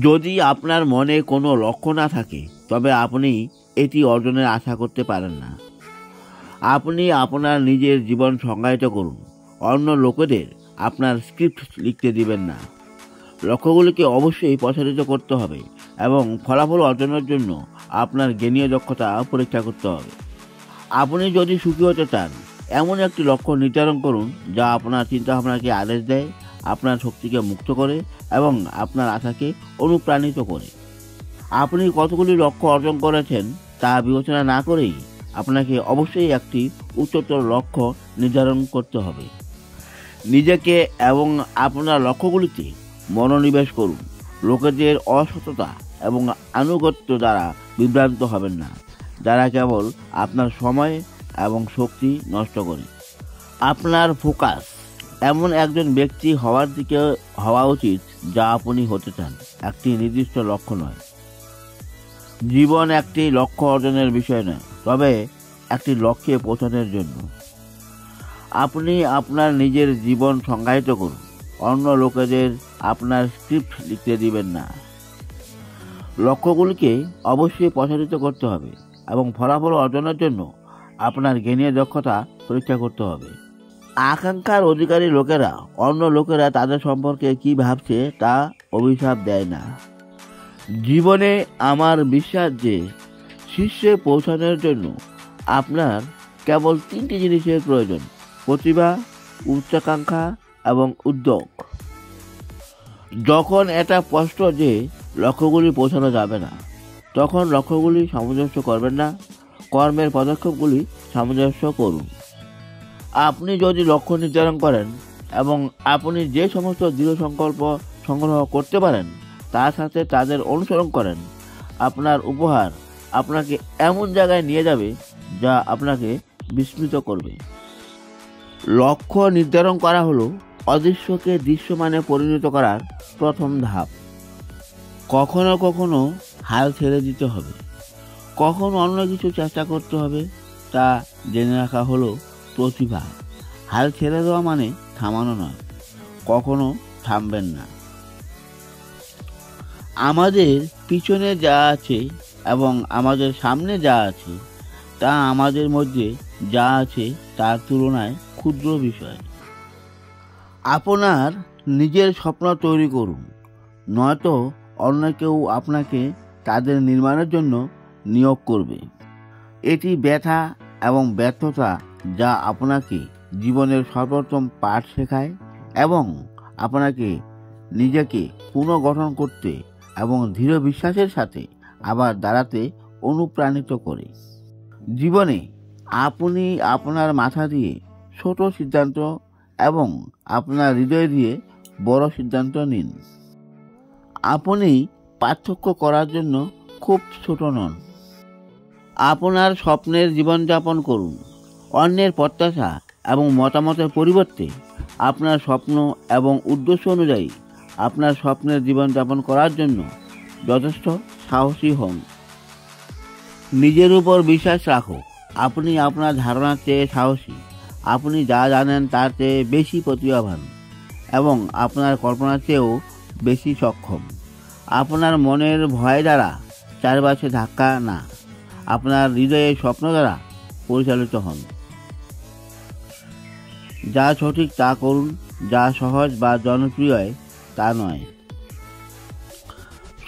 যদি আপনার মনে কোনো লক্ষ্য না থাকে তবে আপনি এটি অর্জনের আশা করতে পারেন না। আপনি আপনার নিজের জীবন সংজ্ঞায়িত করুন, অন্য লোকেদের আপনার স্ক্রিপ্ট লিখতে দিবেন না। লক্ষ্যগুলিকে অবশ্যই প্রসারিত করতে হবে এবং ফলাফল অর্জনের জন্য আপনার জ্ঞানীয় দক্ষতা পরীক্ষা করতে হবে। আপনি যদি সুখী হতে চান, এমন একটি লক্ষ্য নির্ধারণ করুন যা আপনার চিন্তাভাবনাকে আদেশ দেয়, আপনার শক্তিকে মুক্ত করে এবং আপনার আশাকে অনুপ্রাণিত করে। আপনি কতগুলি লক্ষ্য অর্জন করেছেন তা বিবেচনা না করেই আপনাকে অবশ্যই একটি উচ্চতর লক্ষ্য নির্ধারণ করতে হবে। নিজেকে এবং আপনার লক্ষ্যগুলিতে মনোনিবেশ করুন। লোকেদের অসততা এবং আনুগত্য দ্বারা বিভ্রান্ত হবেন না, যারা কেবল আপনার সময় এবং শক্তি নষ্ট করে। আপনার ফোকাস এমন একজন ব্যক্তি হওয়ার দিকে হওয়া উচিত যা আপনি হতে চান, একটি নির্দিষ্ট লক্ষ্য নয়। জীবন একটি লক্ষ্য অর্জনের বিষয় নয়, তবে একটি লক্ষ্যে পৌঁছানোর জন্য। আপনি আপনার নিজের জীবন সংজ্ঞায়িত করুন, অন্য লোকেদের আপনার স্ক্রিপ্ট লিখতে দিবেন না। লক্ষ্যগুলিকে অবশ্যই প্রসারিত করতে হবে এবং ফলাফল অর্জনের জন্য আপনার জ্ঞানীয় দক্ষতা পরীক্ষা করতে হবে। আকাঙ্ক্ষার অধিকারী লোকেরা অন্য লোকেরা তাদের সম্পর্কে কি ভাবছে তা অভিশাপ দেয় না। জীবনে আমার বিশ্বাস যে শীর্ষে পৌঁছানোর জন্য আপনার কেবল 3টি জিনিসের প্রয়োজন: প্রতিভা, উচ্চাকাঙ্ক্ষা এবং উদ্যোগ। যখন এটা স্পষ্ট যে লক্ষ্যগুলি পৌঁছানো যাবে না, তখন লক্ষ্যগুলি সামঞ্জস্য করবেন না, কর্মের পদক্ষেপগুলি সামঞ্জস্য করুন। আপনি যদি লক্ষ্য নির্ধারণ করেন এবং আপনি যে সমস্ত দৃঢ় সংকল্প সংগ্রহ করতে পারেন তার সাথে তাদের অনুসরণ করেন, আপনার উপহার আপনাকে এমন জায়গায় নিয়ে যাবে যা আপনাকে বিস্মিত করবে। লক্ষ্য নির্ধারণ করা হলো অদৃশ্যকে দৃশ্যমানে পরিণত করার প্রথম ধাপ। কখনো কখনো হাল ছেড়ে দিতে হবে, কখনো অন্য কিছু চেষ্টা করতে হবে, তা জেনে রাখা হলো প্রতিভা। হাল ছেড়ে দেওয়া মানে থামানো নয়, কখনো থামবেন না। আমাদের পিছনে যা আছে এবং আমাদের সামনে যা আছে তা আমাদের মধ্যে যা আছে তার তুলনায় ক্ষুদ্র বিষয়। আপনার নিজের স্বপ্ন তৈরি করুন, নয়তো অন্য কেউ আপনাকে তাদের নির্মাণের জন্য নিয়োগ করবে। এটি ব্যথা এবং ব্যর্থতা যা আপনাকে জীবনের সর্বোত্তম পাঠ শেখায় এবং আপনাকে নিজেকে পুনর্গঠন করতে এবং দৃঢ় বিশ্বাসের সাথে আবার দাঁড়াতে অনুপ্রাণিত করে। জীবনে আপনি আপনার মাথা দিয়ে ছোট সিদ্ধান্ত এবং আপনার হৃদয় দিয়ে বড় সিদ্ধান্ত নিন। আপনি পার্থক্য করার জন্য খুব ছোট নন। আপনার স্বপ্নের জীবনযাপন করুন। অন্যের প্রত্যাশা এবং মতামতের পরিবর্তে আপনার স্বপ্ন এবং উদ্দেশ্য অনুযায়ী আপনার স্বপ্নের জীবনযাপন করার জন্য যথেষ্ট সাহসী হন। নিজের উপর বিশ্বাস রাখো। আপনি আপনার ধারণার চেয়ে সাহসী, আপনি যা জানেন তার চেয়ে বেশি প্রতিভাবান এবং আপনার কল্পনার চেয়েও বেশি সক্ষম। আপনার মনের ভয় দ্বারা চারপাশে ধাক্কা না, আপনার হৃদয়ের স্বপ্ন দ্বারা পরিচালিত হন। যা সঠিক তা করুন, যা সহজ বা জনপ্রিয় তা নয়।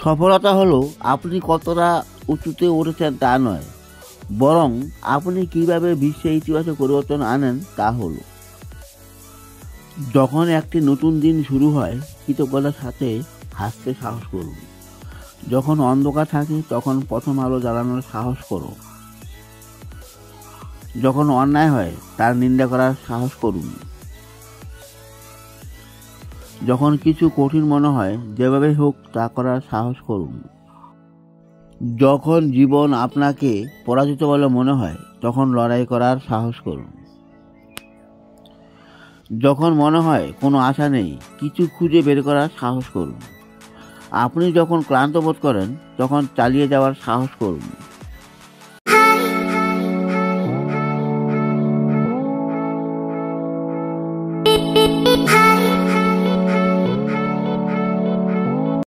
সফলতা হলো আপনি কতটা উঁচুতে উঠেছেন তা নয়, বরং আপনি কিভাবে বিশ্বে ইতিবাচক পরিবর্তন আনেন তা হলো। যখন একটি নতুন দিন শুরু হয়, কৃতজ্ঞতার সাথে হাসতে সাহস করুন। যখন অন্ধকার থাকে তখন প্রথম আলো জ্বালানোর সাহস করো। যখন অন্যায় হয় তার নিন্দা করার সাহস করুন। যখন কিছু কঠিন মনে হয়, যেভাবে হোক তা করার সাহস করুন। যখন জীবন আপনাকে পরাজিত বলে মনে হয়, তখন লড়াই করার সাহস করুন। যখন মনে হয় কোনো আশা নেই, কিছু খুঁজে বের করার সাহস করুন। আপনি যখন ক্লান্ত বোধ করেন, তখন চালিয়ে যাওয়ার সাহস করুন।